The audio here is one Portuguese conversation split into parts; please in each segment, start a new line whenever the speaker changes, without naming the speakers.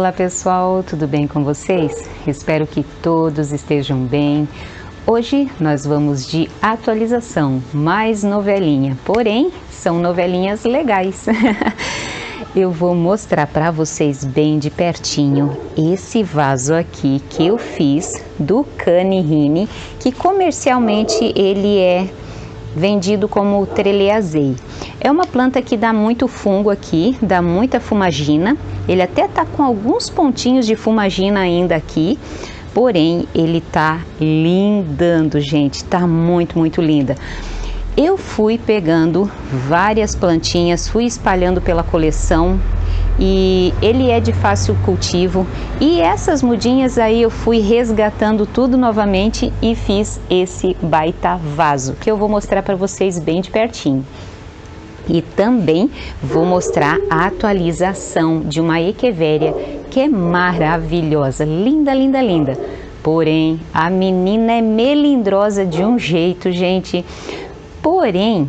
Olá pessoal, tudo bem com vocês? Espero que todos estejam bem. Hoje nós vamos de atualização, mais novelinha, porém são novelinhas legais. Eu vou mostrar para vocês bem de pertinho esse vaso aqui que eu fiz do Canihini, que comercialmente ele é vendido como Treleazei. É uma planta que dá muito fungo aqui, dá muita fumagina. Ele até tá com alguns pontinhos de fumagina ainda aqui, porém ele tá lindando, gente, tá muito linda. Eu fui pegando várias plantinhas, fui espalhando pela coleção e ele é de fácil cultivo, e essas mudinhas aí eu fui resgatando tudo novamente e fiz esse baita vaso que eu vou mostrar para vocês bem de pertinho. E também vou mostrar a atualização de uma Echeveria que é maravilhosa, linda. Porém, a menina é melindrosa de um jeito, gente. Porém,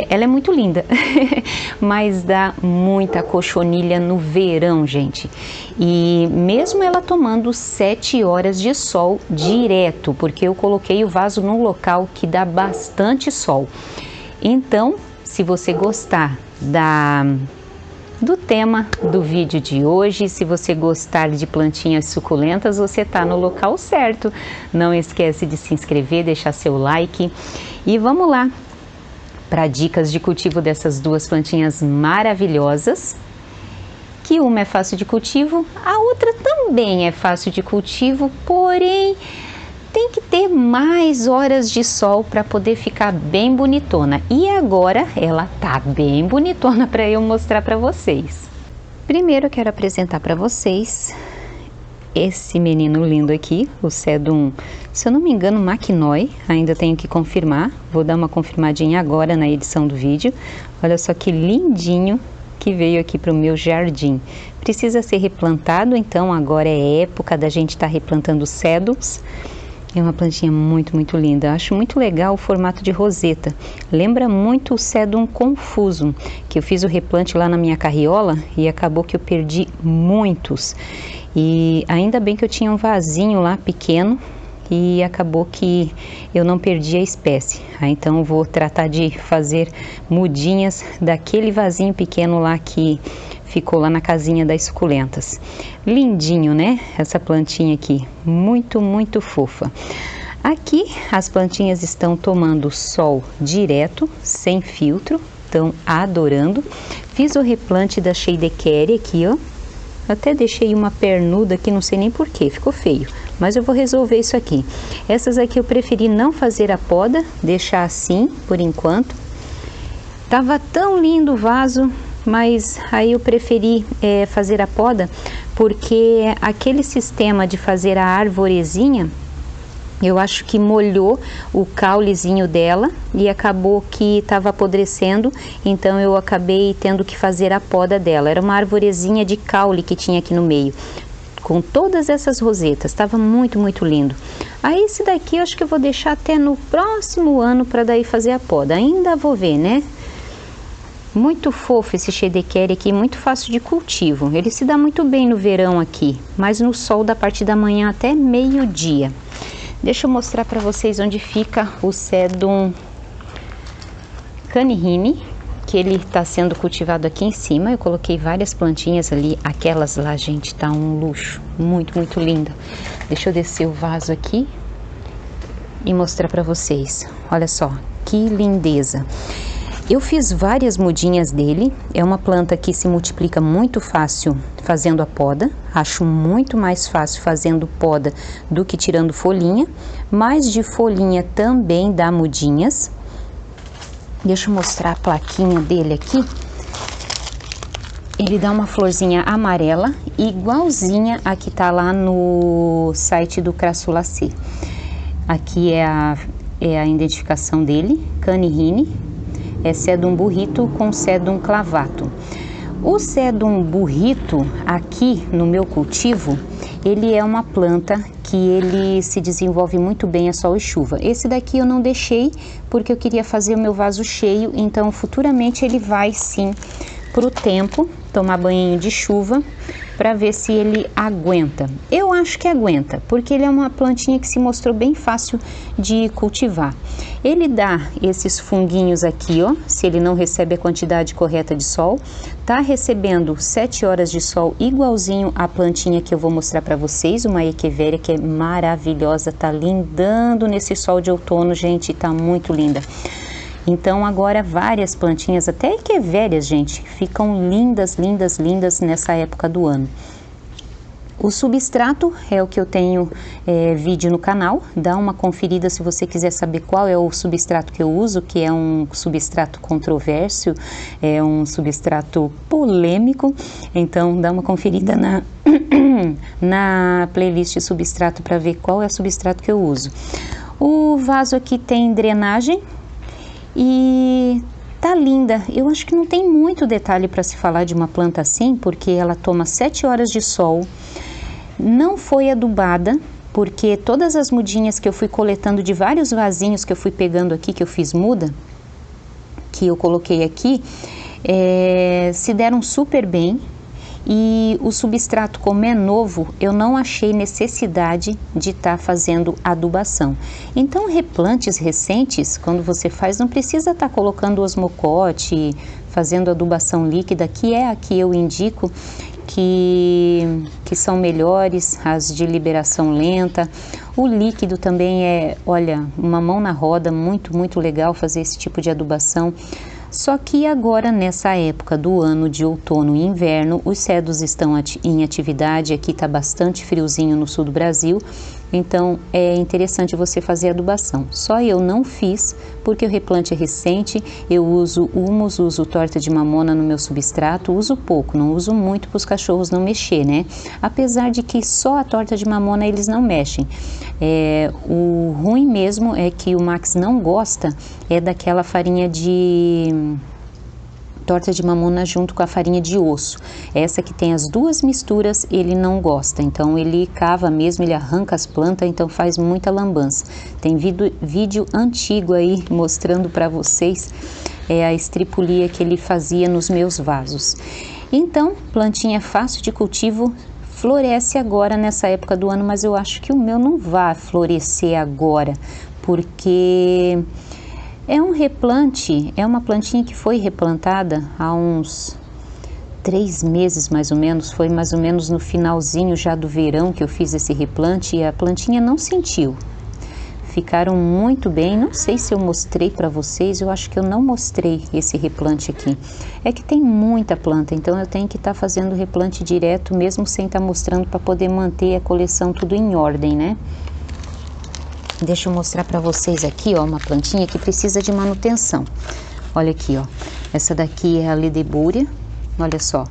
ela é muito linda, mas dá muita cochonilha no verão, gente. E mesmo ela tomando 7 horas de sol direto, porque eu coloquei o vaso num local que dá bastante sol. Então, se você gostar do tema do vídeo de hoje, se você gostar de plantinhas suculentas, você está no local certo. Não esquece de se inscrever, deixar seu like e vamos lá para dicas de cultivo dessas duas plantinhas maravilhosas, que uma é fácil de cultivo, a outra também é fácil de cultivo, porém tem que ter mais horas de sol para poder ficar bem bonitona. E agora ela tá bem bonitona para eu mostrar para vocês. Primeiro eu quero apresentar para vocês esse menino lindo aqui, o Sedum, se eu não me engano, Maquinói, ainda tenho que confirmar, vou dar uma confirmadinha agora na edição do vídeo. Olha só que lindinho que veio aqui para o meu jardim. Precisa ser replantado, então agora é época da gente estar replantando sedums. É uma plantinha muito linda. Acho muito legal o formato de roseta. Lembra muito o Sedum Confusum, que eu fiz o replante lá na minha carriola e acabou que eu perdi muitos. E ainda bem que eu tinha um vasinho lá pequeno e acabou que eu não perdi a espécie. Então vou tratar de fazer mudinhas daquele vasinho pequeno lá que ficou lá na casinha das suculentas. Lindinho, né? Essa plantinha aqui, muito fofa. Aqui as plantinhas estão tomando sol direto, sem filtro, estão adorando. Fiz o replante da Sheidekeria aqui, ó. Até deixei uma pernuda aqui, não sei nem porquê, ficou feio. Mas eu vou resolver isso aqui. Essas aqui eu preferi não fazer a poda, deixar assim por enquanto. Tava tão lindo o vaso, mas aí eu preferi fazer a poda, porque aquele sistema de fazer a arvorezinha, eu acho que molhou o caulezinho dela e acabou que estava apodrecendo, então eu acabei tendo que fazer a poda dela. Era uma arvorezinha de caule que tinha aqui no meio, com todas essas rosetas, estava muito lindo. Aí esse daqui eu acho que eu vou deixar até no próximo ano para daí fazer a poda, ainda vou ver, né? Muito fofo esse Sheidekeria aqui, muito fácil de cultivo. Ele se dá muito bem no verão aqui, mas no sol da parte da manhã até meio-dia. Deixa eu mostrar para vocês onde fica o Sedum Canihini, que ele está sendo cultivado aqui em cima. Eu coloquei várias plantinhas ali, aquelas lá, gente, tá um luxo, muito linda. Deixa eu descer o vaso aqui e mostrar para vocês. Olha só, que lindeza. Eu fiz várias mudinhas dele, é uma planta que se multiplica muito fácil fazendo a poda, acho muito mais fácil fazendo poda do que tirando folhinha, mas de folhinha também dá mudinhas. Deixa eu mostrar a plaquinha dele aqui. Ele dá uma florzinha amarela, igualzinha a que tá lá no site do Crassulacé. Aqui é a identificação dele, Canihini. É Sedum burrito com Sedum clavato. O Sedum burrito aqui no meu cultivo, ele é uma planta que ele se desenvolve muito bem a sol e chuva. Esse daqui eu não deixei porque eu queria fazer o meu vaso cheio, então futuramente ele vai sim pro tempo tomar banho de chuva para ver se ele aguenta. Eu acho que aguenta, porque ele é uma plantinha que se mostrou bem fácil de cultivar. Ele dá esses funguinhos aqui, ó, se ele não recebe a quantidade correta de sol. Tá recebendo 7 horas de sol igualzinho a plantinha que eu vou mostrar para vocês, uma Echeveria que é maravilhosa, tá lindando nesse sol de outono, gente, tá muito linda. Então agora várias plantinhas, até Echeverias, gente, ficam lindas, lindas, lindas nessa época do ano. O substrato é o que eu tenho vídeo no canal, dá uma conferida se você quiser saber qual é o substrato que eu uso, que é um substrato controverso, é um substrato polêmico, então dá uma conferida na playlist substrato para ver qual é o substrato que eu uso. O vaso aqui tem drenagem e tá linda. Eu acho que não tem muito detalhe para se falar de uma planta assim, porque ela toma 7 horas de sol, não foi adubada, porque todas as mudinhas que eu fui coletando de vários vasinhos que eu fui pegando aqui, que eu fiz muda, que eu coloquei aqui, se deram super bem. E o substrato, como é novo, eu não achei necessidade de estar fazendo adubação. Então, replantes recentes, quando você faz, não precisa estar colocando osmocote, fazendo adubação líquida, que é a que eu indico, que são melhores, as de liberação lenta. O líquido também é, olha, uma mão na roda, muito, muito legal fazer esse tipo de adubação. Só que agora, nessa época do ano de outono e inverno, os cedos estão em atividade, aqui está bastante friozinho no sul do Brasil, então é interessante você fazer adubação. Só eu não fiz, porque o replante é recente, eu uso humus, uso torta de mamona no meu substrato, uso pouco, não uso muito para os cachorros não mexer, né? Apesar de que só a torta de mamona eles não mexem. O ruim mesmo é que o Max não gosta, é daquela farinha de torta de mamona junto com a farinha de osso. Essa que tem as duas misturas, ele não gosta, então ele cava mesmo, ele arranca as plantas, então faz muita lambança. Tem vídeo antigo aí mostrando para vocês a estripulia que ele fazia nos meus vasos. Então, plantinha fácil de cultivo, floresce agora nessa época do ano, mas eu acho que o meu não vai florescer agora, porque é um replante, é uma plantinha que foi replantada há uns 3 meses mais ou menos, foi mais ou menos no finalzinho já do verão que eu fiz esse replante e a plantinha não sentiu. Ficaram muito bem, não sei se eu mostrei para vocês, eu acho que eu não mostrei esse replante aqui. É que tem muita planta, então eu tenho que estar fazendo replante direto, mesmo sem estar mostrando, para poder manter a coleção tudo em ordem, né? Deixa eu mostrar para vocês aqui, ó, uma plantinha que precisa de manutenção. Olha aqui, ó, essa daqui é a Ledebúria, olha só.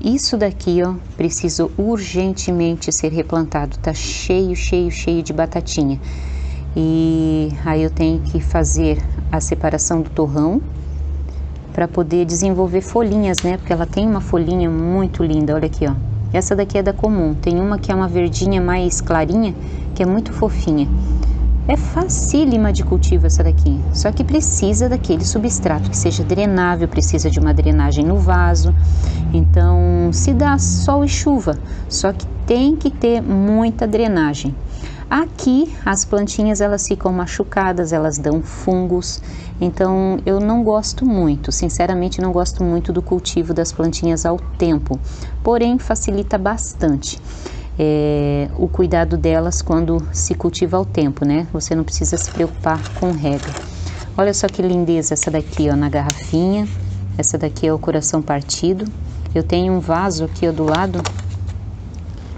Isso daqui, ó, precisa urgentemente ser replantado, tá cheio, cheio, cheio de batatinha. E aí eu tenho que fazer a separação do torrão para poder desenvolver folhinhas, né? Porque ela tem uma folhinha muito linda, olha aqui, ó. Essa daqui é da comum, tem uma que é uma verdinha mais clarinha, que é muito fofinha. É facílima de cultivo essa daqui, só que precisa daquele substrato que seja drenável, precisa de uma drenagem no vaso. Então, se dá sol e chuva, só que tem que ter muita drenagem. Aqui, as plantinhas, elas ficam machucadas, elas dão fungos, então eu não gosto muito, sinceramente não gosto muito do cultivo das plantinhas ao tempo, porém facilita bastante o cuidado delas quando se cultiva ao tempo, né? Você não precisa se preocupar com rega. Olha só que lindeza essa daqui, ó, na garrafinha. Essa daqui é o coração partido. Eu tenho um vaso aqui, ó, do lado,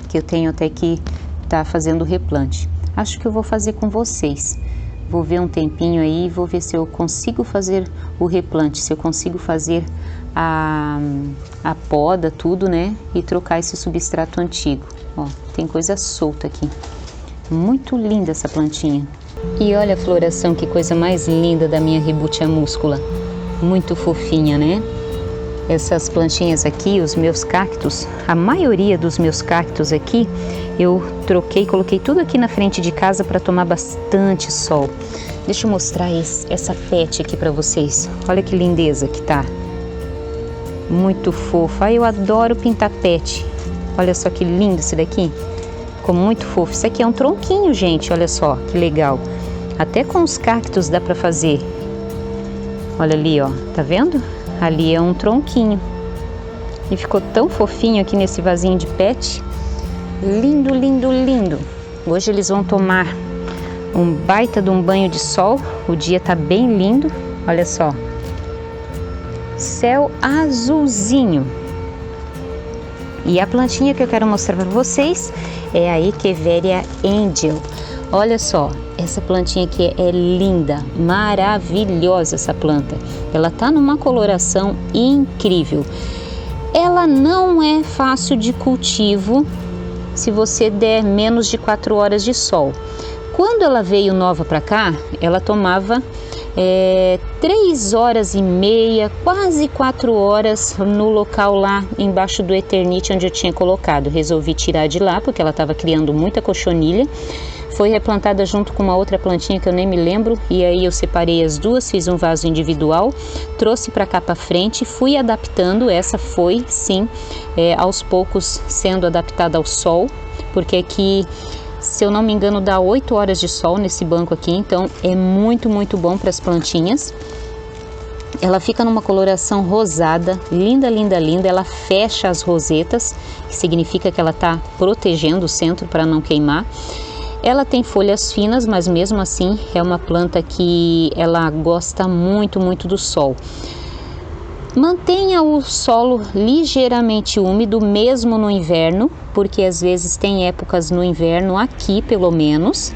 que eu tenho até que tá fazendo o replante. Acho que eu vou fazer com vocês. Vou ver um tempinho aí e vou ver se eu consigo fazer o replante, se eu consigo fazer a poda, tudo, né? E trocar esse substrato antigo. Ó, tem coisa solta aqui. Muito linda essa plantinha. E olha a floração, que coisa mais linda da minha Rebutia muscula. Muito fofinha, né? Essas plantinhas aqui, os meus cactos, a maioria dos meus cactos aqui, eu troquei, coloquei tudo aqui na frente de casa para tomar bastante sol. Deixa eu mostrar essa pet aqui para vocês. Olha que lindeza que tá. Muito fofa. Eu adoro pintar pet. Olha só que lindo esse daqui. Ficou muito fofo. Isso aqui é um tronquinho, gente. Olha só que legal. Até com os cactos dá pra fazer. Olha ali, ó. Tá vendo? Ali é um tronquinho. E ficou tão fofinho aqui nesse vasinho de pet. Lindo, lindo, lindo. Hoje eles vão tomar um baita de um banho de sol. O dia tá bem lindo. Olha só. Céu azulzinho. E a plantinha que eu quero mostrar para vocês é a Echeveria Angel. Olha só, essa plantinha aqui é linda, maravilhosa essa planta. Ela tá numa coloração incrível. Ela não é fácil de cultivo se você der menos de 4 horas de sol. Quando ela veio nova para cá, ela tomava 3 horas e meia, quase 4 horas no local lá embaixo do Eternite onde eu tinha colocado. Resolvi tirar de lá porque ela estava criando muita cochonilha. Foi replantada junto com uma outra plantinha que eu nem me lembro, e aí eu separei as duas, fiz um vaso individual, trouxe para cá para frente, fui adaptando. Essa foi sim aos poucos sendo adaptada ao sol, porque aqui, se eu não me engano, dá 8 horas de sol nesse banco aqui, então é muito, muito bom para as plantinhas. Ela fica numa coloração rosada, linda, linda, linda. Ela fecha as rosetas, que significa que ela está protegendo o centro para não queimar. Ela tem folhas finas, mas mesmo assim é uma planta que ela gosta muito, muito do sol. Mantenha o solo ligeiramente úmido, mesmo no inverno, porque às vezes tem épocas no inverno, aqui pelo menos,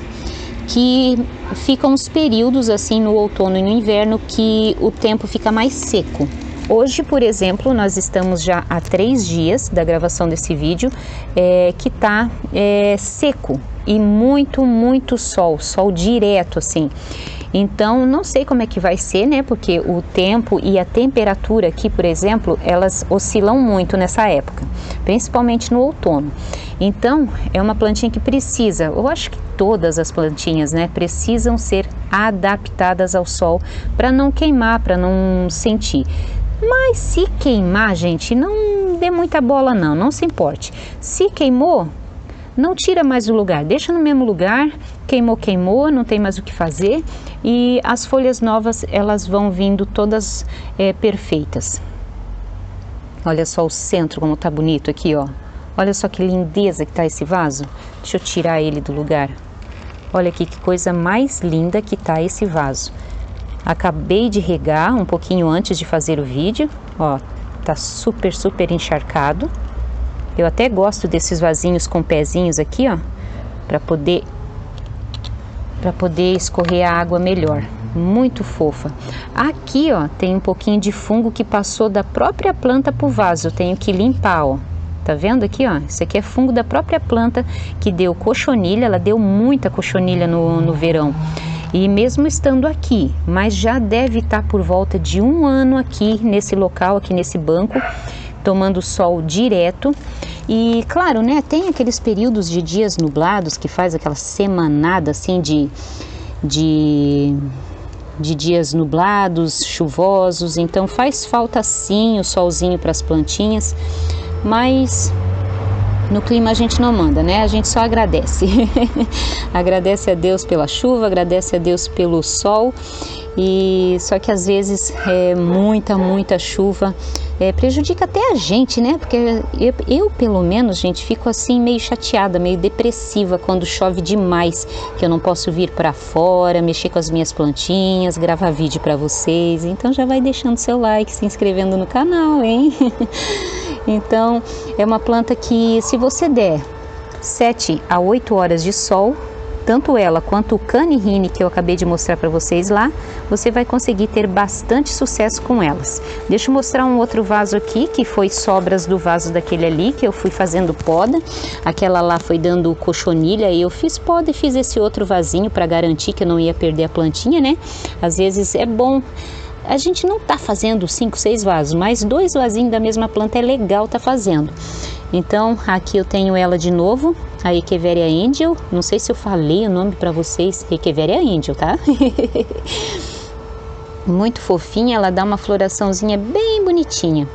que ficam uns períodos assim no outono e no inverno que o tempo fica mais seco. Hoje, por exemplo, nós estamos já há 3 dias da gravação desse vídeo que está seco e muito, muito sol direto assim. Então, não sei como é que vai ser, né? Porque o tempo e a temperatura aqui, por exemplo, elas oscilam muito nessa época, principalmente no outono. Então, é uma plantinha que precisa, eu acho que todas as plantinhas, né, precisam ser adaptadas ao sol para não queimar, para não sentir. Mas se queimar, gente, não dê muita bola não, não se importe. Se queimou, não tira mais o lugar, deixa no mesmo lugar, queimou, queimou, não tem mais o que fazer, e as folhas novas elas vão vindo todas perfeitas. Olha só o centro como tá bonito aqui, ó. Olha só que lindeza que tá esse vaso. Deixa eu tirar ele do lugar. Olha aqui que coisa mais linda que tá esse vaso. Acabei de regar um pouquinho antes de fazer o vídeo, ó, tá super, super encharcado. Eu até gosto desses vasinhos com pezinhos aqui, ó, para poder escorrer a água melhor. Muito fofa. Aqui, ó, tem um pouquinho de fungo que passou da própria planta pro vaso. Eu tenho que limpar, ó. Tá vendo aqui, ó? Isso aqui é fungo da própria planta que deu cochonilha. Ela deu muita cochonilha no verão. E mesmo estando aqui, mas já deve estar por volta de 1 ano aqui nesse local, aqui nesse banco, tomando sol direto. E claro, né, tem aqueles períodos de dias nublados que faz aquela semanada assim de dias nublados, chuvosos, então faz falta sim o solzinho para as plantinhas, mas no clima a gente não manda, né? A gente só agradece. Agradece a Deus pela chuva, agradece a Deus pelo sol. E só que às vezes muita chuva prejudica até a gente, né? Porque eu pelo menos, gente, fico assim meio chateada, meio depressiva quando chove demais, que eu não posso vir para fora, mexer com as minhas plantinhas, gravar vídeo para vocês. Então já vai deixando seu like, se inscrevendo no canal, hein? Então é uma planta que, se você der 7 a 8 horas de sol, tanto ela quanto o Canihine que eu acabei de mostrar para vocês lá, você vai conseguir ter bastante sucesso com elas. Deixa eu mostrar um outro vaso aqui, que foi sobras do vaso daquele ali, que eu fui fazendo poda. Aquela lá foi dando cochonilha e eu fiz poda e fiz esse outro vasinho para garantir que eu não ia perder a plantinha, né? Às vezes é bom. A gente não tá fazendo 5, 6 vasos, mas 2 vasinhos da mesma planta é legal tá fazendo. Então, aqui eu tenho ela de novo, a Echeveria Angel. Não sei se eu falei o nome para vocês, Echeveria Angel, tá? Muito fofinha, ela dá uma floraçãozinha bem bonitinha.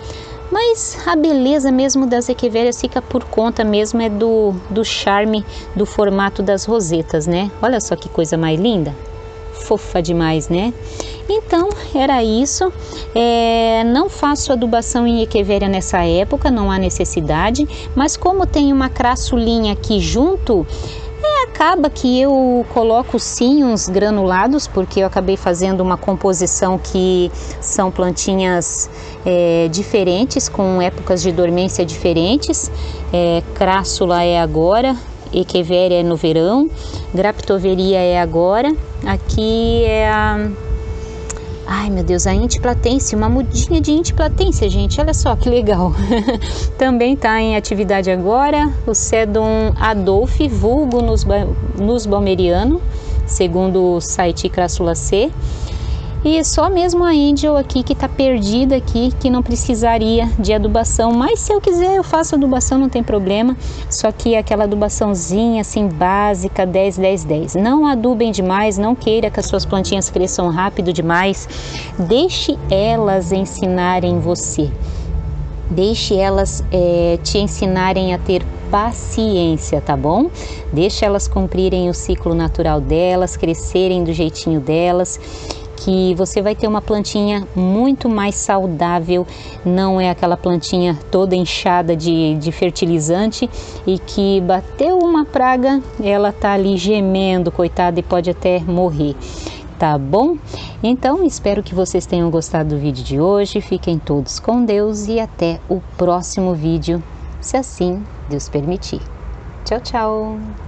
Mas a beleza mesmo das echeverias fica por conta mesmo do charme do formato das rosetas, né? Olha só que coisa mais linda, fofa demais, né? Então era isso. Não faço adubação em echeveria nessa época, não há necessidade, mas como tem uma crassulinha aqui junto, acaba que eu coloco sim uns granulados, porque eu acabei fazendo uma composição que são plantinhas diferentes, com épocas de dormência diferentes. Crassula é agora, echeveria é no verão, graptoveria é agora, aqui é a... Ai meu Deus, a Intiplatense, uma mudinha de Intiplatense, gente, olha só que legal. Também está em atividade agora o Sedum Adolphe, vulgo Nussbaumeriano, segundo o site Crassula C. E só mesmo a Angel aqui que está perdida aqui, que não precisaria de adubação, mas se eu quiser eu faço adubação, não tem problema, só que aquela adubaçãozinha assim básica, 10, 10, 10. Não adubem demais, não queira que as suas plantinhas cresçam rápido demais, deixe elas ensinarem você, deixe elas te ensinarem a ter paciência, tá bom? Deixe elas cumprirem o ciclo natural delas, crescerem do jeitinho delas, que você vai ter uma plantinha muito mais saudável, não é aquela plantinha toda inchada de fertilizante e que bateu uma praga, ela tá ali gemendo, coitada, e pode até morrer, tá bom? Então espero que vocês tenham gostado do vídeo de hoje, fiquem todos com Deus e até o próximo vídeo, se assim Deus permitir. Tchau, tchau!